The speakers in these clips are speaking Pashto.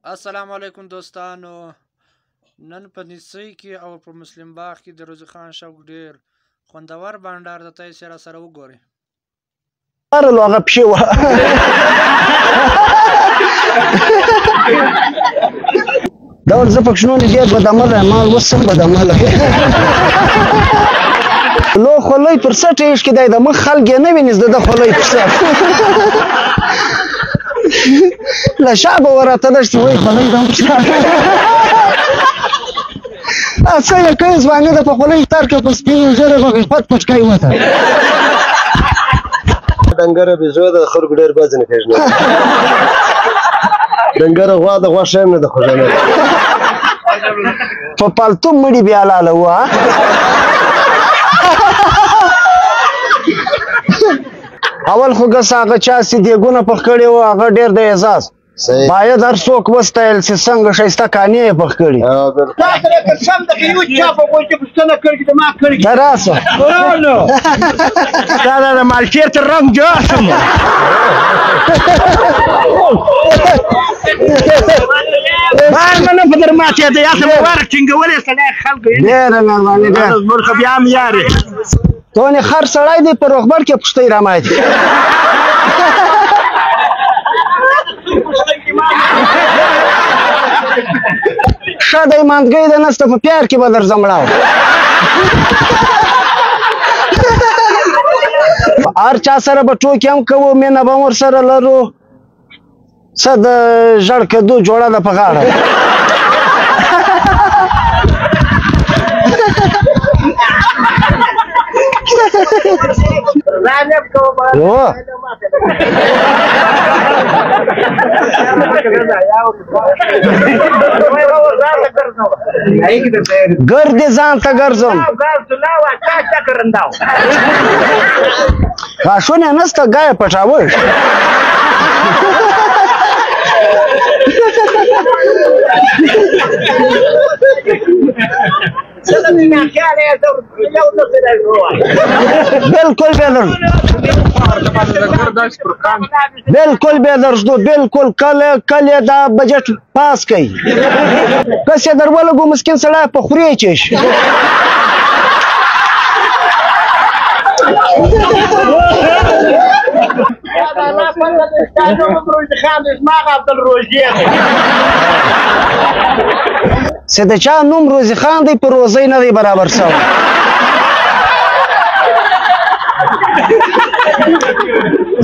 السلام علیکم دوستانو. نن په نیسۍ کې او په مسلم باغ کې د روزي خان شوق ډیر خوندور بانډار د تاسو سره وګورئ. ارلو هغه پښې وه ډول زه پکښې نو ډېر بدعمله یم ما اوس هم بدعمله لو خولۍ پر سټ یې ایښکې دی د مخ خلک یې نه ویني زه د خولۍ پر سټ له شا به وراته دشتې وایي خولۍ ده پر سټ څه یې کوي ځواني ده په خولۍ تار کړه په سپینو ژرې غوږې پټ پټ کوي ورته ډنګره بیزو د خلکو ډېر باز نه پېژني ډنګره غوا د غوا شی هم نه ده خوږه په پالتو مړي بیا لاله وه اول خو ګس هغه چا چې دیګونه پخ کړي وو هغه ډېر د اعزاز باید هر څوک وستایل چې څنګه ښایسته کانې یې پخ کړي ته راسه دا د مالټې تر رنګ جوړ شم نه په در ماتې ده یا ته مبارک ټینګولې سړی خلکو ډېره مهرباني ده زموږ خو بیا هم یارې ته ونې خر سړی دی په روغبړ کې پوښتۍ راماتې ښه دی ماندګۍ ده نسته په پیار کې به درځم مړاو هر چا سره به ټوکې هم کوو مینه به هم ورسره لرو څه د ژړ کدو جوړه ده په غاړه ګردې ځان ته ګرځم غاښونه یې نسته ګایه پټاوه بالکل بېدرځدو بالکل کله دا بجټ پاس کوي کس یې در ولګو مسکین سړی په خورې چش چې د چا نوم روزي خان دی په روزۍ نه دی برابر شوی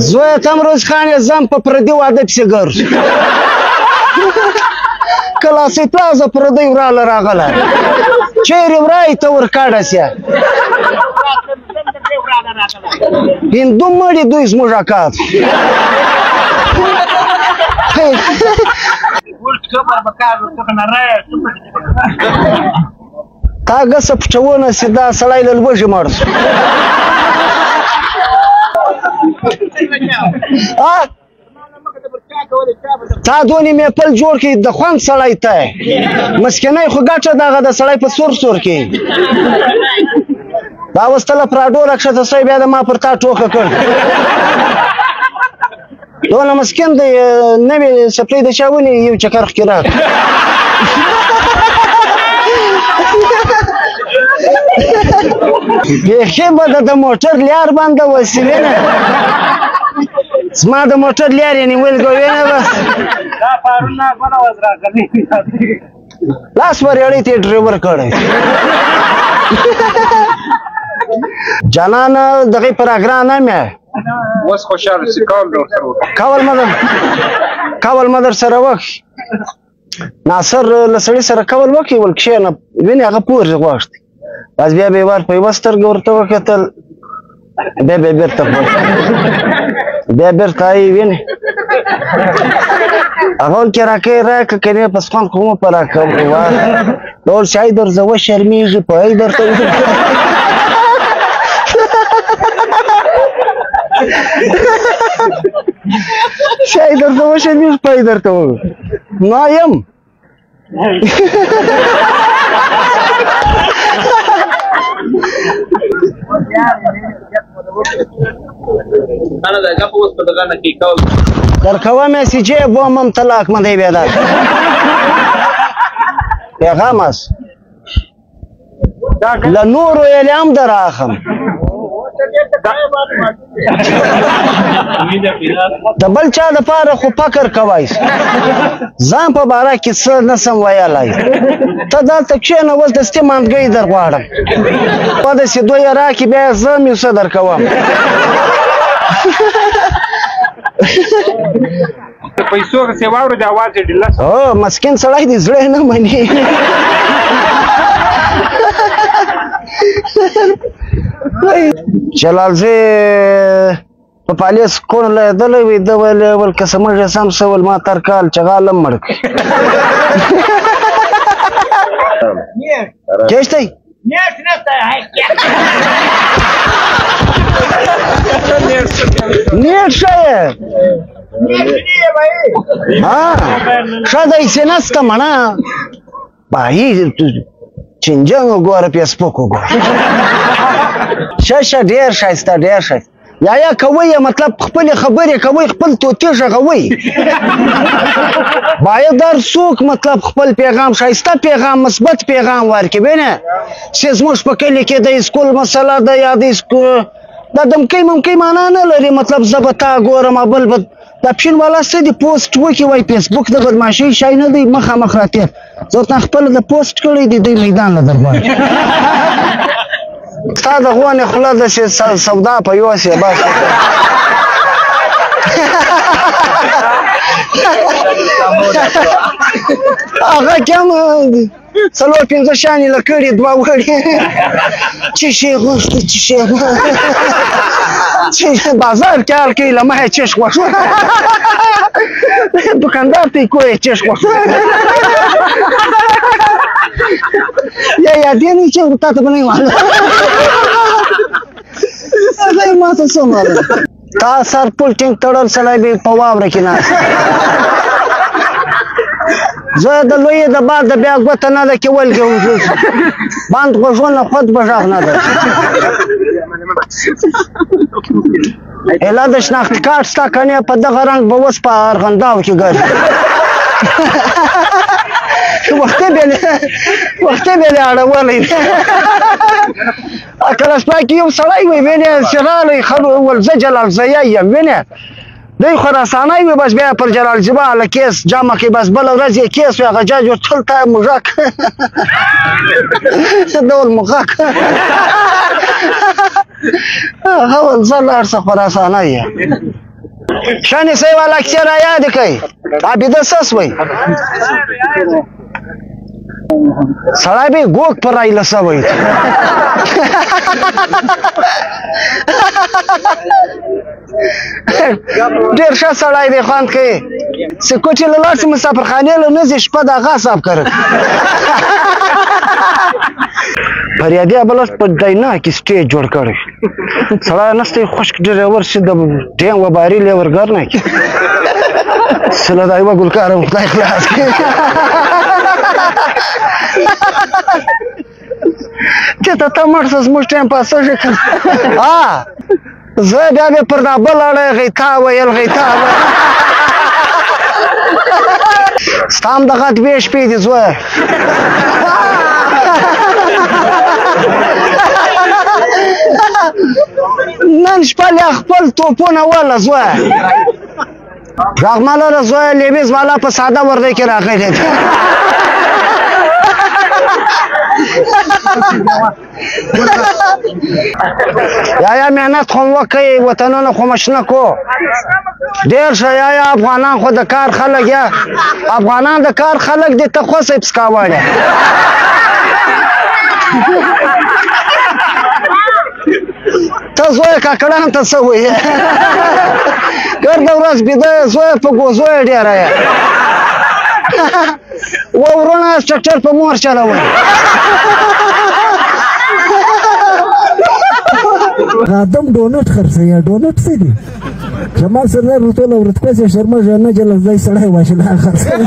زویه ته هم روزي خان یې ځم په پردي واده پسې ګرځو کلاسي پلازه پردی وراله راغله چیرې ورایي ته ورکاډه سه هندو مړي دوی زموږ اکاد تا ګسه پټونه چې دا سړی له لوږې مړ شو تا دونې میپل جوړ کړي د خوند سړی ته مسکینۍ خو ګټه دغه د سړی په سور سور کې دا وستله پراډو راکښته سوی بیا د ما پر تا ټوکه کړ دونه مسکین دی نوې سپلۍ د چا ونې یو چکر خکې راک بیخي به د موټر لیار باندې وسیلې نه زما د موټر لیار یې نیول ګوې نه بس لاس ورېړۍ ته یې ډریور کړی جانان دغې پراګرام هم یې اوس خوشحاله شي کول مدر سره وکړي ناصر له سړي سره کول وکړي ول کښېنه وینې هغه پورې غوښتي بس بیا به یې ور په یوه سترګه ورته وکتل بیا به یې بېرته یې وینې هغه ول کې راکوي راکړه که نه پس خوند خو مه په راکړه ډول شی درځه وشرمېږي پوهی درته شای درته وشرمېږي پوهی درته وګو ما یم در کوه میسیجه بومم طلاق مده بیادر پیغام است له نورو الهام در اخم د بل چا دپاره خو فکر کوئ ځان په باره کې څه نسم ویلی ته دلته کښېنه اوس دستي مانډګۍ در غواړم په داسې دوی یې راکړي بیا زه هم یو څه در کوم د پیسو هسې واورېد اواز یې ډیله شو هو مسکین سړی دی زړه یې نه مني جلالزی په پالیس کون لیدلی وي ده ویلې ول که څه موږ یې سم څه ول ما تر کال چغال هم مړ کړي کېشتی نیټ ښه یې ښه دی چې نسته مڼه بهي چنجنګ وګوره فیسبوک وګوره ښه ډېر ښایسته ډېر ښایسته یا کوئ مطلب خپلې خبرې کوئ خپل طوطي غږوئ باید هر څوک مطلب خپل پیغام ښایسته پیغام مثبت پیغام ورکړي بینه چې زموږ په کلي کې د اسکول مسله ده یا د دا دمکۍ ممکۍ معنا نه لري مطلب زه به تا ګورم بل به دا پښین والا څه دي پوسټ وکړي وایي فیسبوک د بدماشۍ شی نه دی مخامخ راتېر زه ورته خپله د پوسټ کړی دی دی میدان له دربار ستا د غونې خوله داسې سودا په یوسې بس هغه کې هم څلور پنځه شیانې له کړي دوه وړي چشې غوښتې چشې بازار کې حال کوي له مخې چش غوښه دوکاندار ته یې کوی چش غوښه یا یادېږي چې تا ته به نه یې معلوم هغه یې ما ته څه معلوم تا سر پل ټینګ تړل سړی به په واوره کې ناست زه د لویې د باد د بیا ګوته نه ده کې ولګې بند غوږونه خود به غږ نه ده ایله د شناختي کارت ستا کنې په دغه رنګ به اوس په ارغنداو کې ګرځي وختي به یې اړولی کله شپه کې یو سړی وي وینې چې رالی ول زه جلالزیه یم وینې دی خراسانی وي بس بیا پر جلالزیبه هله کیس جمع کړي بس بله ورځ یې کیس وي هغه جاج ورته ته موږک ډول موږک هغه ول زه لاړ څه خراسانی یم شانې صحیح والا کیسې را یادې کوي عابده سس وی سړی به یې ګوګ پر رایله سوی ډېر ښه سړی دی خوند کوي سکوټ یې له لاړ شي مسافرخانې له نه ځي شپه د هغه حساب کړی فریادي ابلس په ډینا کې سټیج جوړ کړی سړی نسته یې خشک ډریور شي د ډیم وباري لیورګر نه کړي سله دا یوه ګلکاره خدای خلاص کړي چې ته مړ شه زموږ ټایم پاسېږي که زه بیا مې پر دا بل اړه غیتا ویل غیتا ستا هم دغه دوې شپې دي زویه نن شپه له خپل توپونه وله زویه غږ مه لره زویه لیبیز والا په ساده وردۍ کې راغلی دی یا محنت خو وکئ وطنونه خو مشنه کو ډېر ښه یا افغانان خو د کار خلک یا افغانان د کار خلک دي ته خو صیب سکاوړی ته زویه کاکړان ته څه وایې ګرده ورځ بیده یې زویه په ګوزو یې ډېره یې و ورونه ټرکټر په مور چلوئ آدم ډونټ خرڅوي ډونټ څه دي جمال سردار ټوله ورځپسې شرما ژانا جلالزی سړی واشله خرڅوي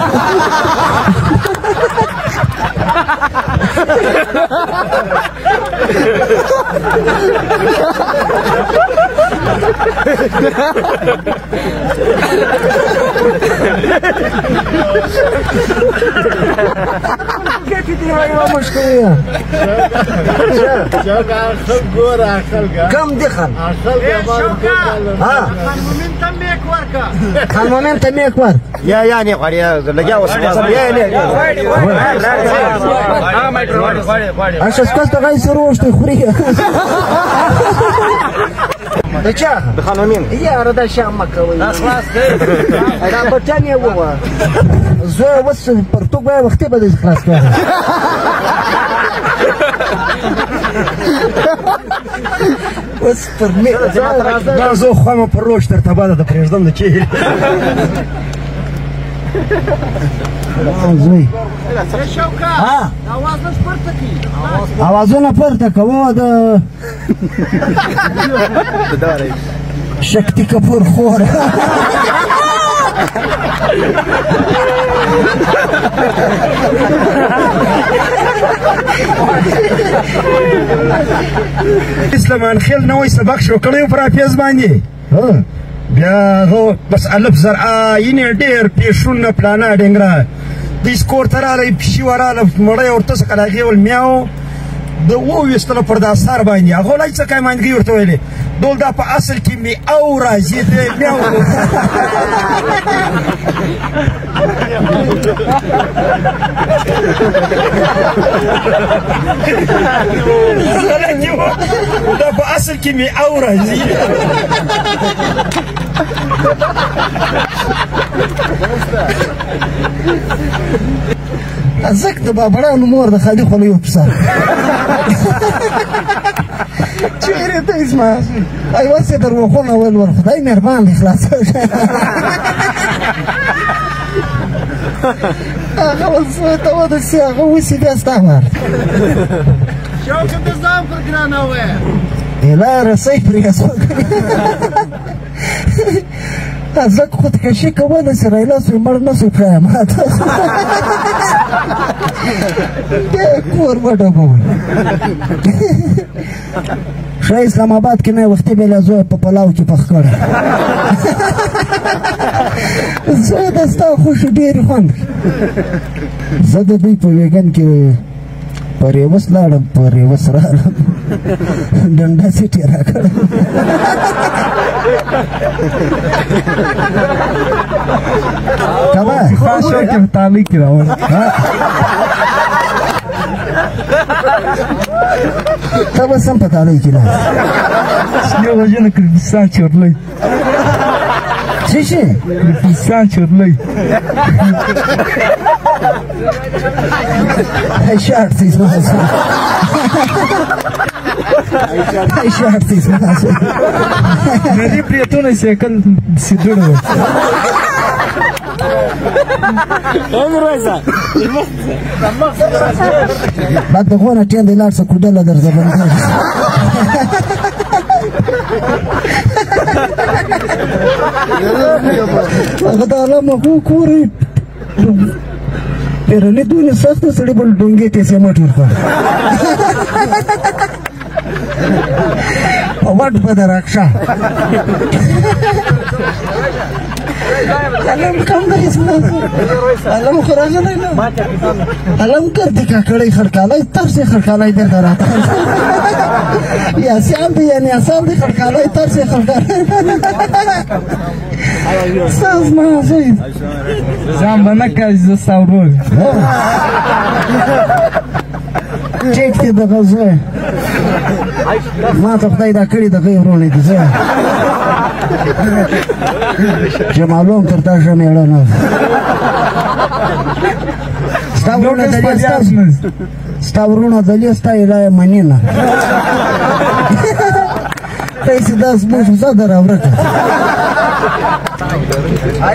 دي ما مشكلة كم دخل كان مومنت ميك ورك يا يعني قريه لجاوس عشان سكوت غاي سروش تخوري دچا بخانمين يا ردا شامك خلاص دا بتاني هو زو بس برتوق بقى وقتي بده خلاص بس فرمي دا زو خامه پروش تر تباده د پرېږدم د چی زوی ها اوازونه پورته کوه د شکتی کپور خور اسلام خیل نوې سبق شو کړی پر افیز باندې بیا هو بس الف زرعه یې ډېر پیښونه پلانه ډنګره د سکور تر راغلی پشي وراله مړی ورته څه کلاغې ول میاو د وویستله پر دا سر باندې هغه ولایي څه کایماندګي ورته ویلې دول دا په اصل کې مې او راځي د میاو دا په اصل کې مې او راځي زک د بابړانو مور د خالي خولې وپسه چیرې ته اسما ایوه سې در وخونه ول ور خدای مهربان دی خلاص هغه ول ته ودرسې هغه وسي بیا ستا وار شوکت ځان پر ګرانه وې لا رسۍ پرې زک خودکشي کوله سره لاس یې مړ نه سو پرې ماته کور وډبول ښه اسلام آباد کې نه وختي بېله زوی په پلاو کې پخ کړی زه د ستا خوښې ډېرې خوند زه د دوی په ویګن کې پر یوس لاړم پر یوس راغلم ډنډه سیټې راکړم کبه خاصه کې تعلیق راوړ ته به سم په تعلیق کې لاس یو وجنه کریپسا چورلې څه شي کریپسا چورلې شارټ سیس ماسه شارټ سیس ماسه مې پریتونه سیکل سیدړو بعد دغونه ټیم د لاړ څه کوډله درځه باندې هغه د علامه کورې پیرنې دونه سخته سړي بل ډونګې ته سمټ ورکړ وټ په درکښه علم کم دی علم خراجه نه علم کرتی کاکړی خړکالی ترسې خړکالی دی درته یا سیام دی یعنی اصاب دی خړکالی ترسې خړکالی ساز ما زوی ځان به نه کوي زه ستا ورور ټیک دی دغه زوی ما ته خدای دا کړي دغه یې وروڼې دي زه چې معلوم تر تا ښه مېړه نه ستا ورونه دلې ستا ایله یې مني نه پیسې دا زموږ زه در راورکه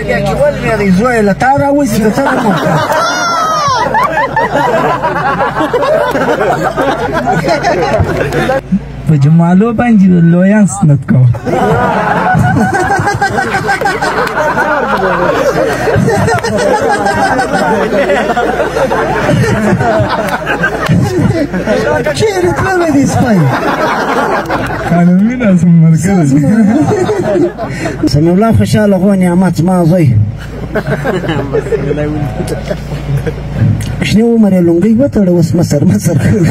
بیا چې ولوېدی زوی له تا راوسي که څه نه په جمالو باندې د لویان سنت کوه چیرې تللی دی سپی قانوني نظم ملګری سمیع الله خوشحاله غو نعمت زما زوی شنو عمر یې لونګۍ وتړه اوس مسر کوي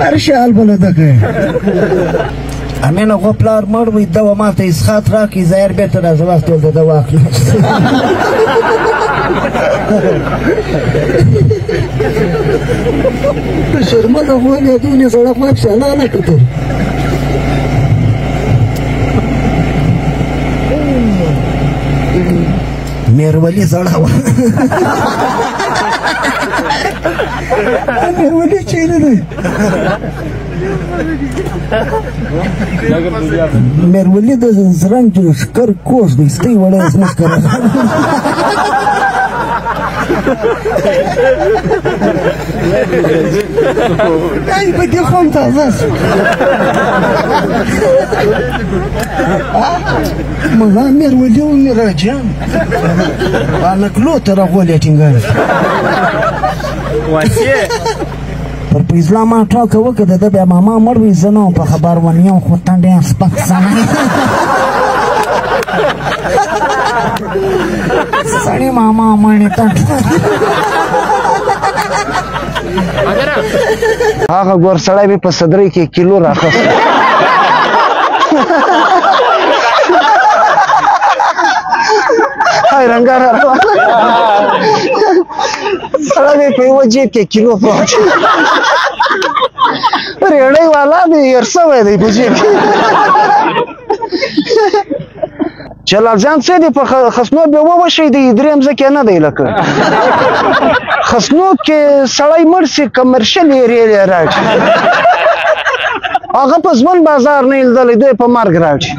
هر شال بله ده کوي امین هغه پلار مړ وي ده به ماته اسخات راکړي ظاهر بېرته راځه وخت ولته ده واخلي د شرمه د غول یادونه زړه خو افسانه نه کتل میرولی زړه وه میرولی چیرې دی میرولی د زرنګ ښکر کوز دی سپی وړی زموږ کره ای په دې خوند تازه شو ملا میرولی و میراجان هلکلو ته راغولې ټینګار پر په اسلام ټاکه وکړه د ده بیا ماما مړ وي زه نه وم په خبر ونیوم خو ته ډېر سپک سړی سړی ماما مړې ته هغه ګور سړی مې په صدرۍ کې کیلو راخست هاي رنګار سړی مې په یوه جیب کې کیلو پروت ریړۍ والا مې هېر سوی دی په جیب کې جلال جان څه دی په خسنود به ووشي دی درېیم ځکه نه دی لکه خسنود کې سړی مړ سي کمرشل ایریا راځي هغه په ځمن بازار نه لیدلی دوی په مرګ راځي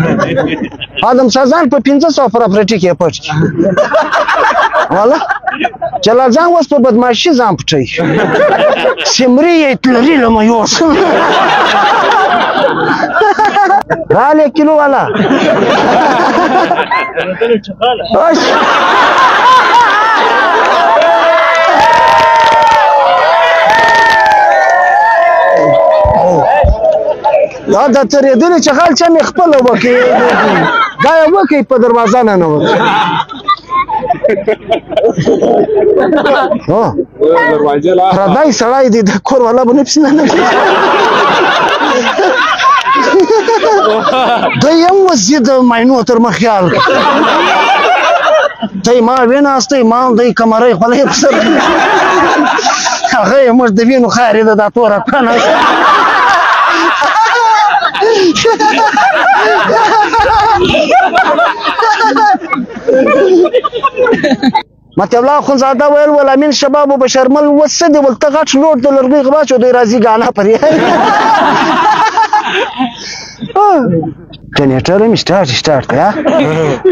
آدم سازان په 500 پراپرټي کې پټ والا جلال جان اوس په بدماشي ځان پټوي سمري یې تلري لمه یوس رالی کیلو والا دا د ترېدلې چغال چا مې خپله وکړي دا یې وکړئ په دروازه نه ننوت پردی سړی دی د کور والا به نه پسې ننوځي دی هم وزي د ماینو تر مخیال دی ما ویناستی ما دی کمرۍ خولۍ په سر هغه یې موږ د وینو خارې ده دا توره کړنه مطلب الله اخوندزاده ویل ول امین شباب و بشرمل وسد ول ته غټ لوټ د لرګي غواچو دی راځي غانا پرې جنریټر مې سٹارټ کړه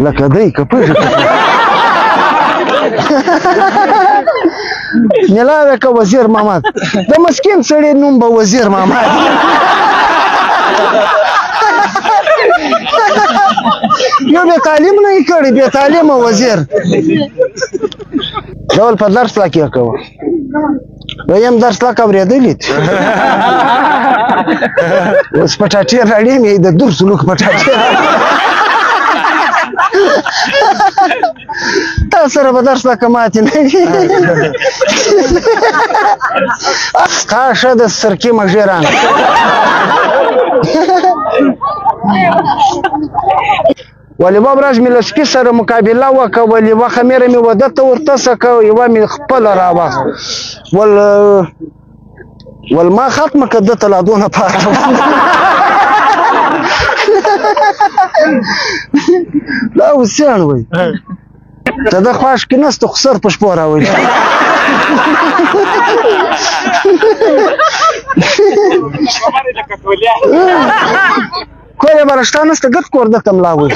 لکه دی کپړ ملاوه که وزیر محمد د مسکین سړی نوم به وزیر محمد یو بې تعلیم نه یې کړی بې تعلیمه وزیر ډول په درس لا کې کوه دویم درس لا اورېدلی اوس پټاټې راړې مې د دور سلوک پټاټې تا سره به درس لا ماتې نه قاشه د سرکې مږیران ولیبا براج مې له سپي سره مقابله وکړه ولیبا خمیره مې وده ته ورتسه کړه یوه مې خپله راواخ ول ما ختمه کړه ده ته لا دونه پاته دا اوسیان وی ته ده خواش کې نسته خو سر په شپو راولي کور یې برشته نسته ګټ کور ده ته ملا وي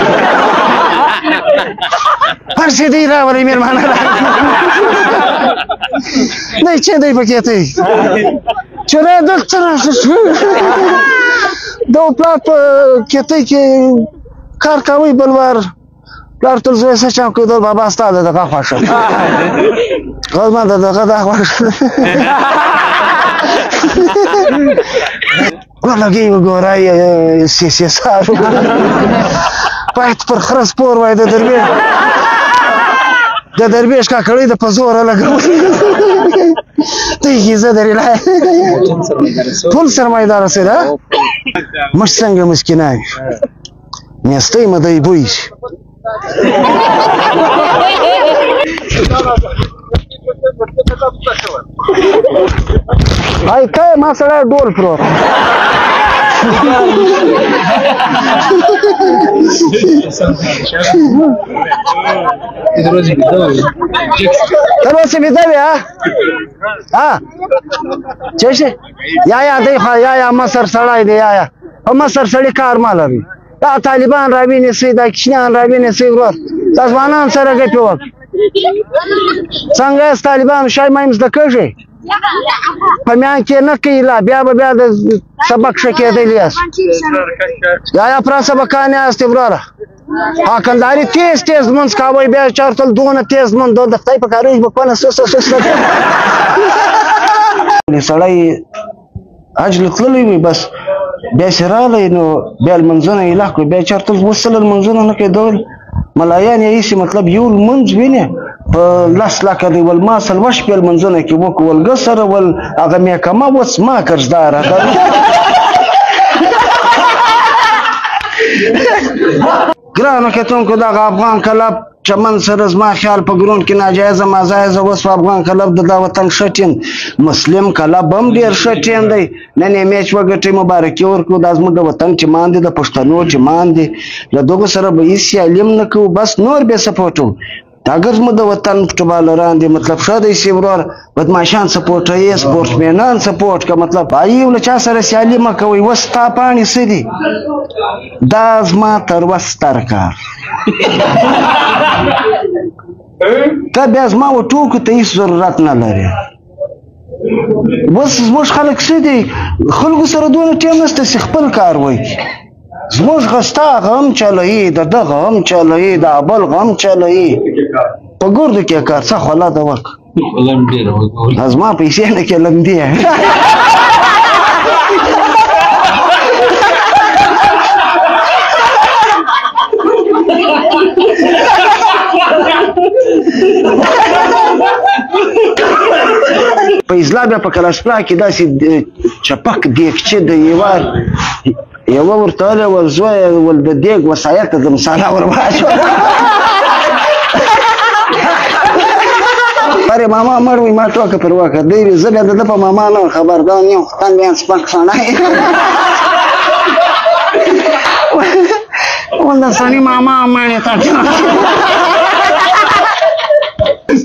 هر څه دی راولئ مېرمانه دی چې دی پکې ته چې را دلته راشه د پلار په کېتۍ کې کار کوئ بل وار پلار تل زوی څه چم کوي دل بابا ستا د دغه خوښه زما د دغه دا خوښه ولګي وګورای سي سار پات پر خرس پور وای د درویش کا کړی د پزور لګو ته یې زدري لا ټول سرمایدار سره مش څنګه مسکینای میستې مدای بوي هاي كاي ما سره ډول پروت تروسي بدوي ها چشه یا دی خو یا مصر سړای دی یا په مصر سړی کار مالوي دا طالبان راویني سي دا کشنان راویني سي ورور ځوانان سره ګټو وک څنګه طالبان شای مایم زده کوي په میان کې نه کوي لا بیا د سبق شکېدلی یاست یا پر سبقانه است وروره حاکمداري تیز منځ کاوی بیا چارتل دونه تیز من د خدای په کاروي په کنه سس سړی اجل تللی وي بس بیا سراله نو بیا المنځونه اله کو بیا چارتل وصل المنځونه نه کېدل ملایان یې مطلب یو منځ ویني په لاس لاکه دی ول ما سل وش په منځونه کې وک ول غسر ول هغه مې کما وس ما قرضدار ګرانو کتون کو دا افغان کلب چمن سره زما خیال په ګرون کې ناجایز مازایز وس افغان کلب د وطن شټین مسلم کلب هم ډیر شټین دی نن میچ وګټي مبارکي ورکو د زموږ وطن چې مان دي د پښتنو چې مان دي له دوه سره به هیڅ علم نه کو بس نور به سپورټو اگر زموږ د وطن فوټبالران دي مطلب شاده سی ورور بدمعشان سپورټ یې سپورټمنان سپورټ کا مطلب ایو له چا سره سیالي ما کوي وستا پانی سدي دا زما تر وستر کار ته بیا زما و ټوکو ته هیڅ ضرورت نه لري بس زموږ خلک سدي خلکو سره دونه ټیم نشته چې خپل کار وایي زموږ غستا غم چلوي د دغه غم چلوي د ابل غم چلوي په ګردو کې کار څه خلا د وک ازما پیسې نه کې لمدي په اسلام په کلاسپلا کې داسې چپک دیکچې د یوار یو ورته ول زوی ول د دیګ وسایت د مصالحه ورواچو پاره ماما مړوي ما ټوکه پر وکړه دی زبر د په ماما نه خبردار نه خدای بیان سپک سنای ولدا سنی ماما مانه تا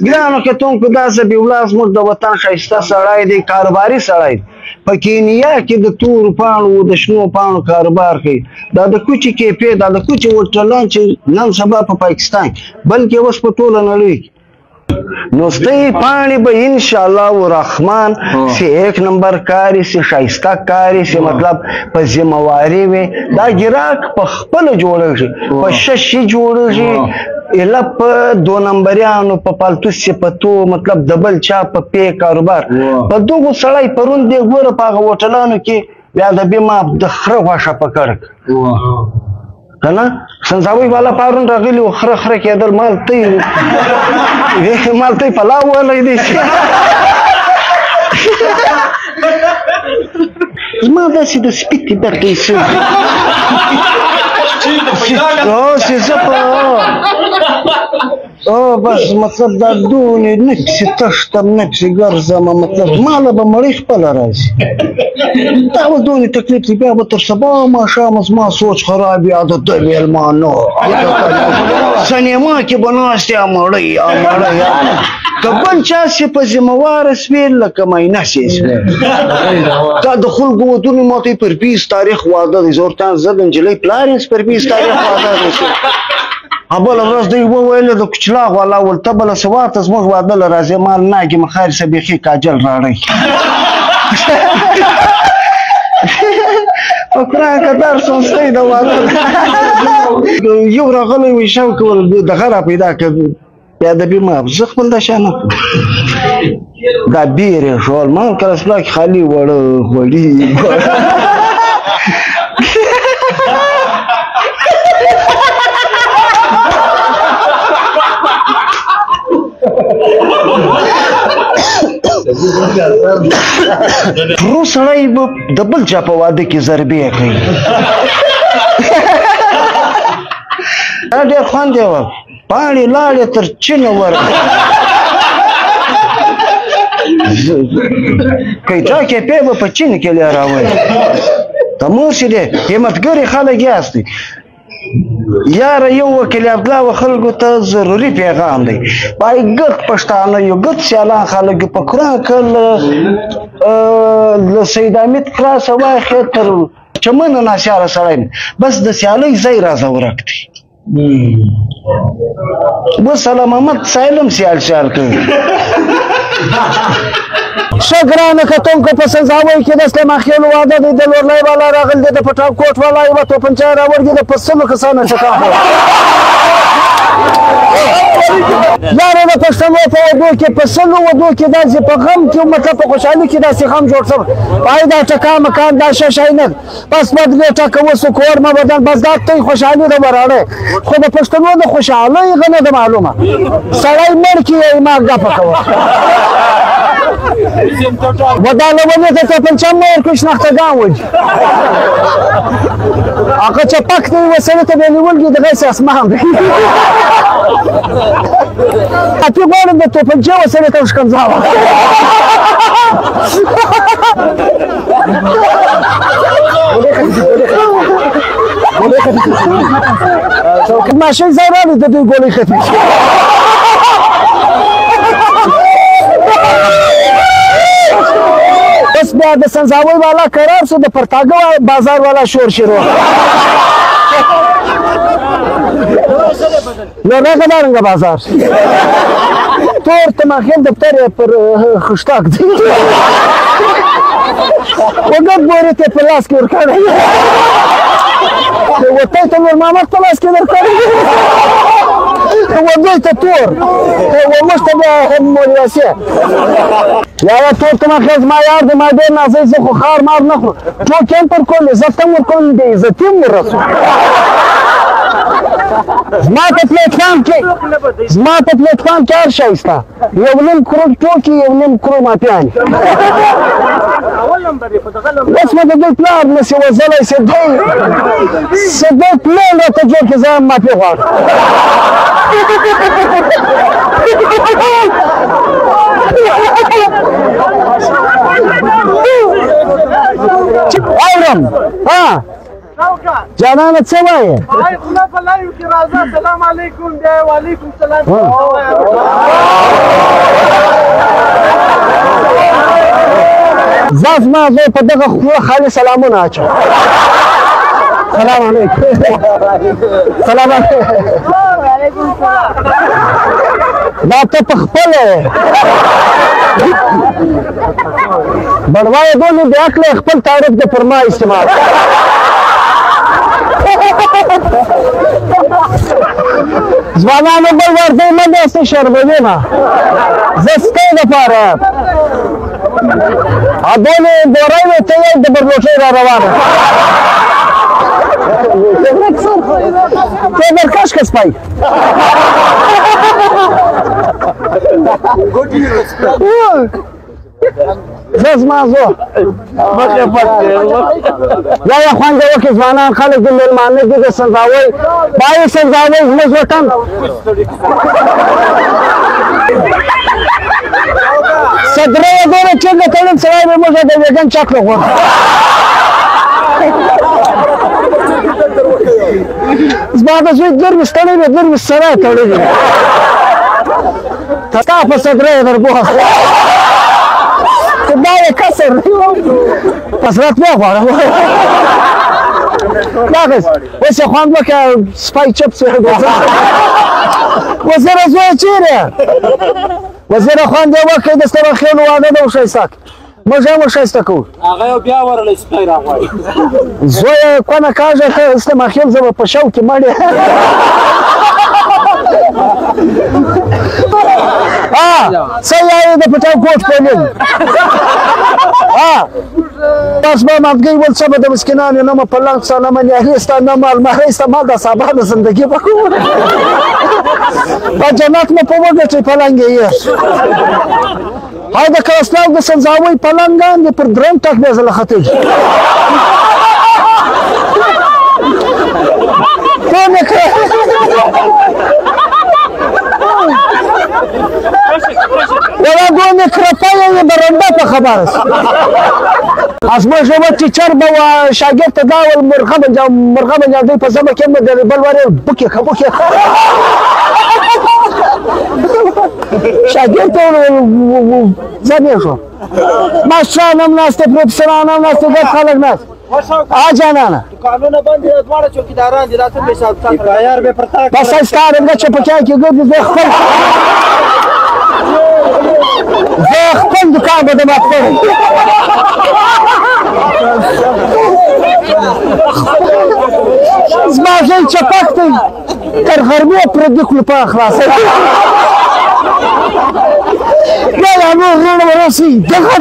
ګرانو کې تون کو داسې بیولاس مو د وطن شایسته سړای دی کاروباري سړای په کینیا کې د تور پاڼو د شنو پاڼو کاروبار کوي دا د کوچي کې پیدا د کوچي وټلان چې نن سبا په پاکستان بلکې اوس په ټوله نړۍ نو ستې پانی به ان شاء الله الرحمن سی ایک نمبر کاری سی شایسته کاری سی مطلب په ذمہواری وي دا ګراک په خپل جوړل شي په ششي جوړل شي الا په دو نمبریانو په پالتو صفتو مطلب دبل چا په پی کاروبار په دوه سړی پرون دی ګوره په هوټلانو کې بیا د بیمه د خره غوښه پکړک کنه سنځاوي والا پارون راغلی خره کېدل مال ته پلاو ولې دي زما داسې د سپیتې برګې څه بس مطلب دا دونې نفسي تشتم نفسي ګرځم مطلب ماله به مړی خپله راځي دا به دونې تکلیف دی بیا به تر سبا ماښام زما سوچ خراب وي د ده مېلمانو سینما کې به ناست یا مړی که بل چا چې په ذمهواره سوې لکه مینه چې دا د خلکو ودونې ما ته پر 20 تاریخ واده دی زه ورته زه د نجلۍ پلار یم پر 20 تاریخ واده دی بله ورځ دوی وویل د کوچلاغ والا ول ته بله څه واته زموږ واده له راځې مال ناګې مخاري څه بیخي کاجل راړئ په قرآن که درس وستی د واده یو راغلی وي شوق ول دغه را پیدا کړ بیا د بیمه زه خپل دا شان دا بیرې شول ما کله سپلا کې خالي وړه غوړي پرو سړی به د بل چا په واده کې ضربې کوي. دا ډېر خوند یې وه، پاڼې لاړې تر چینه ورغلې. قیچا کیپې به په چین کې لیراوئ. د مور چې دی همتګري خلک یاستئ. یاره یو وکیل عبدالله و خلکو ته ضروري پیغام دی. پای ګډ پښتانه یو ګډ سیالان خلک په کراکل له سید حمید کراسه واخې تر چمنه ناچاره سړی بس د سیالۍ ځای راځه ورک دی. بس سلام محمد سایلم سیال کوي. ښه ګرانه کتونکو په سنځاوۍ کې د سلیمان خېلو واده دی. د لورلۍ والا راغلی دی، د پټاکوټ والا یوه توپنچه یې راوړي د په سلو کسانو چکاح یاره د پښتنو په ودو کې په سلو ودو کې داسې په غم کې مطلب په خوشحالي کې داسې غم جوړ شوی. پای دا ټکا مکان دا ششی نه بس بدلې ټکه وسو کور مه بدن بس دا تی خوشحالي ده براړی. خو د پښتنو د خوشحالۍ غه نه ده معلومه. سړی مړ کې یې ما ګپه کوه ودا لونې ته توپنچه مه ورکړي شنختګان وجي هغه چپک دی وسلې ته بیا نیولګي دغسې اسمان دی. اپې غواړم د توپنچې وسلې ته وشکنځا ماشین ځای راغلی د دوی ګولۍ ختمې شي. بس بیا د سنځاوۍ والا قرار شو، د پرتاګه بازار والا شور شروع. نو هغه دارنګه بازار تور تماخیل دفتر یې پر خشتاک دی. وګت بورې ته په لاس کې ورکړی، وتی ته نور محمد په لاس کې درکړی، ودوی ته تور وموږ ته بیا مولواسیه. یاره تور تماخیل زما یار دی، ما ډېر نازوي، زه خو خار مار نه خورم. ټوک هم پر کول عزت هم ورکول د عزت هم ورسو. زما په پلیټفارم کې هر شی شته، یو نیم کرو ټوکي، یو نیم کرو ماپیانې. بس مې د دوی پلار نسي وزلی، چې دوی پلان راته جوړ کړي، زه هم ماپې غواړم. اورم جانانه څه وایې؟ خله په لایو کې راځه. سلام علیکم دی. وعلیکم سلام. زه زما زوی په دغه خوله خالي سلامونه اچوم. سلام علیکم. سلام علیکم. دا ته په خپله یې بړوایې دونې د عقله خپل تعریف د پر ما استعمال. ځوانانو بل ورته مه داسې شرموي ما، زه ستا دپاره یم. دونې بورۍ مې ته یې د برلوټۍ را روانه ته درکش که سپی زه زما زو یا خوند یې وکړي ځوانان خلک د مېلمانه دي د سنځاوۍ باید سنځاوۍ زموږ وطن صدره یې دونه ټینګه تړل سړی به موږ د ویګن چاکله غواړو زما د زوی درمې ستړی دی درمې سړی تړلی ستا په صدره یې دربوخه دا یې کسر پسرت مه غواړم دغس اوس یې خوند وکړه سپی چپس وزیره زویه چیرې وزیره خوند یې وکړئ د سترخیلو واده ده وښایسته موږ هم وښایسته کوو هغه یو بیا ورلی سپی راغواړي زویه کونه کاږه ته ستماخیل زه به په شو کې مړې څه یایې د پټاو کوټ پولین بس به مافګي ول څه به د مسکینانو نه مه پلنګ ستا نه منیاهي ستا نه مالمهرۍ ستا مال د سبا د زندګي به کوو په جنت مو په وګټئ پلنګ یې یې او د کرسلاو د سنځاوۍ پلنګان دي پر درېیم ټک بیا زه له خطېږي پوه مې کړه ولا دومره کرپه یې برنده په خبره زموږ ژبه ټیچر به شاګرد ته دا ول مرغه بنجال په ژبه کې د بل وارې بوکې که بوکې شاګرد ته زمې شو ماشټران هم ناست دي پروفیسران هم ناست دي ګډ خلک ناست جانانه قانون باندې دواړه چوکیداران دي راته به حساب کتاب عیار به پرتا بس ستاره د چپکیا کې ګرځي زه خپل دکان به د ماته زما زوی چپک دی تر غرمې پردي کلوپه خلاصه بیا د همو غېړه ورسي دغه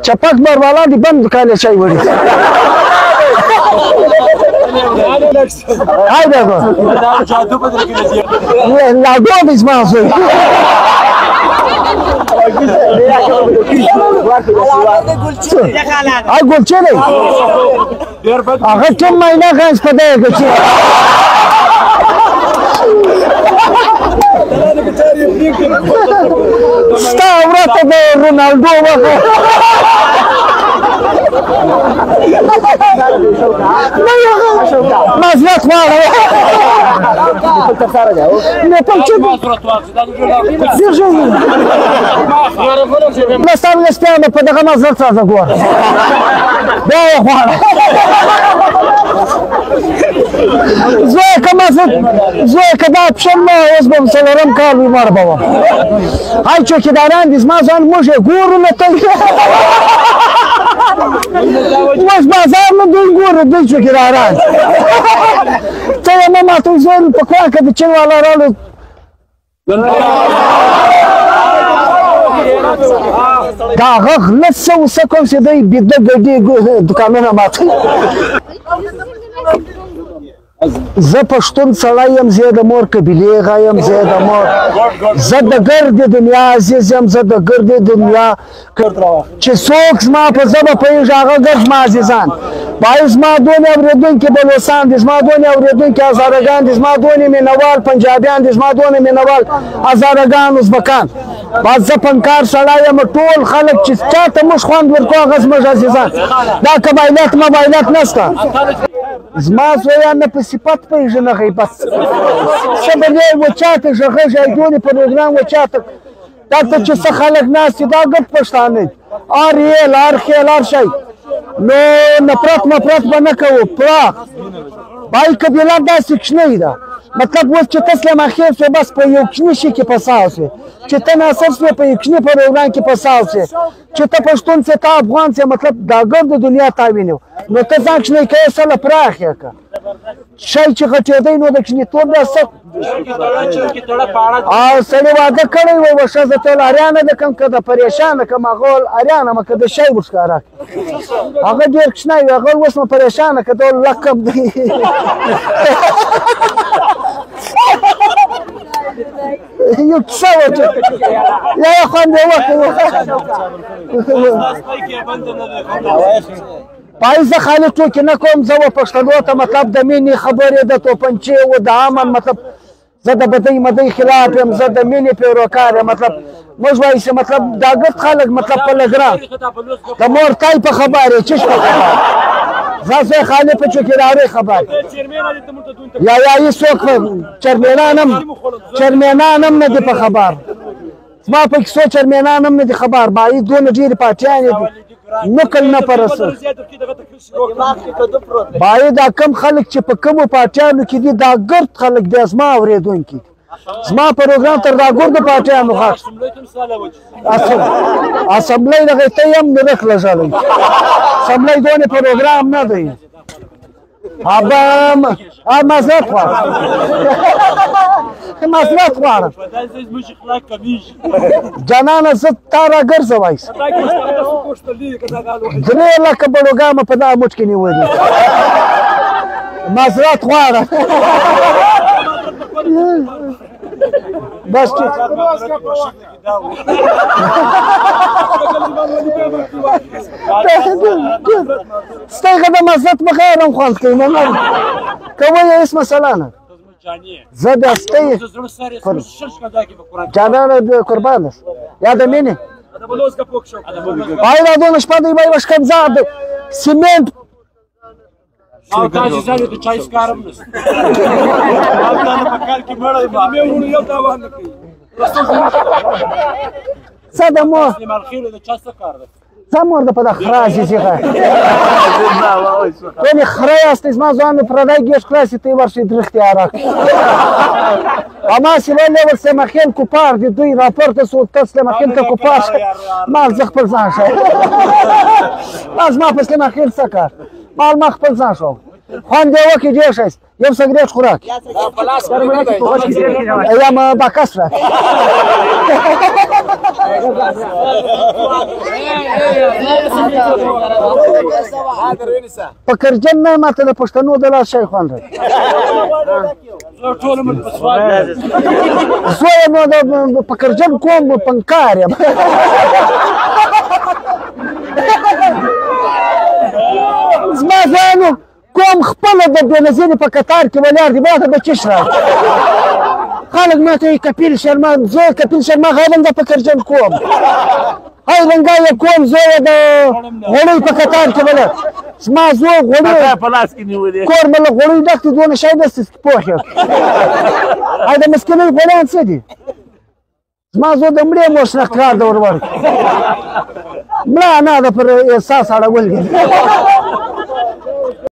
چپک بروالا دی بند دکان یې چای وړي هاي देखो लागो बिस्मा से आई गुलचे नहीं अगर तुम महीना का इस पता है कि स्टावरा तो रोनाल्डो مازیت ماره نه پنچه نستان نسپیانه په دغه مازیت سازه ګور بیا یې خواړه زوی که دا پشن ما اوس به څلورم کال بیمار به وم هاي چوکیداران دي زما ځان موږ یې ګورو نه ته اوس بازار نه دوی ګورو دوی چوکیداران ته یې مه ماته زوی په کور کې د چین والا راوړو دا هغه غلط څه وڅه کوم چې دی بیده ګډي دوکانونه ماتوي زه پښتون سړی یم زه د مور قبیلې غه یم زه د مور زه د ګرد دنیا عزیز یم زه د ګرد دنیا چې څوک زما په ژبه پوهېږي هغه ګرد زما عزیزان باید زما دونې اورېدونکي بلوڅان دي زما دونې اورېدونکي هزارهګان دي زما دونې مینهوال پنجابیان دي زما دونې مینهوال هزارهګان ازبکان باز زه فنکار سړی یم ټول خلک چې چاته موږ خوند ورکوو هغه زموږ عزیزان دا قبایلات مبایلات نشته زما زویان نه په صفت پوهېږي نه غیبت څه به دی و چاته غږېږي ایدونې پروګرام و چاته دلته چې څه خلک ناست دي دا ګډ پښتانه دي هر ریل هر خیل هر شی نو نفرت به نه کوو پراخ بای قبیله داسې کوچنۍ ده مطلب اوس چې ته سلیمانخېل شوې بس په یو کوچني شي کې فساد شوې چې ته ناصر شوې په یو کوچني پروګرام کې فساد شوې چې ته پښتون شې ته افغان شې مطلب دا ګرد دنیا تا وینو نو ته ځان کوچنی کوې سله پراخ یې که شی چې غټېدی نو د کوچنیتوب دا څه او سړي واده کړی وی و ښځه ټول اریانه ده کم که د پریشانه کم هغه اریانه مه که د شی ورښکاره هغه ډېر کوچنی وي هغه اوس مه پریشانه که ټول لقب دی یو کیسه وه چې یا یې خوند یې وکړ پای زه خالي ټوکې نه کوم زه و پښتنو ته مطلب د مینې خبرې د توپنچې و د امن مطلب زه د بدۍ مدۍ خلاف یم زه د مینې پیروکار یم مطلب موږ وایو چې مطلب دا ګډ خلک مطلب په لګران د مور تای په خبر یې چش په خبر زه زه خالي په چوکیدارۍ خبر یا یې څوک چرمینان هم نه دي په خبر زما په کیسو چرمینان هم نه دي خبر باید دونه ډېرې پاټیانې دي نقل نه پرسه باید دا کم خلک چې په کومو پاټیانو کې دي دا ګرد خلک دی زما اورېدونکي زما پروګرام تر دا ګردو پاټیانو غاښ اسمبلی دغه ته یې هم نه رخ لژلی اسمبلی دونې پروګرام نه دی ابا معذرت غواړم معذرت غواړم جانانه زه تا راګرځوئ 3 لکه بړوګا مې په دغه موټ کې نیولي معذرت غواړم بس ستاسو د معذرت بغیر هم خوند کوي کوي هیڅ مسله نه زه بیا ستاسو جانانه د قربان است یا د مینې آی را دونه شپه دی به یوه شکم زه د سیمنټ او تاسو سره د چای سکارم نشته او دا په کار کې مړ مې ورو یو دا وانه کوي څه د مو مال خیر د چا څه کار ده څه مور د په د خراجي څخه ولې خره یاست زما ځوان پردی ګیش کلاسې ته ورشي درختې عراق اما سیمه ول سمخین کوپار دي دوی راپورته سو تسلمخین ته کوپار مال زه خپل ځان شم لازم ما سلمخین څه کار مال ما خپل ځان شو خوند یې وکړي ډېر ښایست یو سګرېټ خوراک یا ما باکس را په کرجن نه ماته د پښتنو د لاس شی خوند زه یې نو د په کرجن کوم پنکار یم زما ځانو کوم خپله د بېنظیرې په کتار کې ولاړ دي ماته به چش راځي خلک ماته وایي کپیل شرما زه کپیل شرما هایلنډه په کرجن کوم هایلنډه یې کوم زه یې د غوړۍ په کتار کې ولاړ زما زوی غوړۍ کور مې له غوړۍ ډک دي دونه شی نسته پوه یم او د مسکینۍ غوړیان څه دي زما زوی د مړې مور سره کار د ور ورکړي مړه نه ده پر احساس اړول دي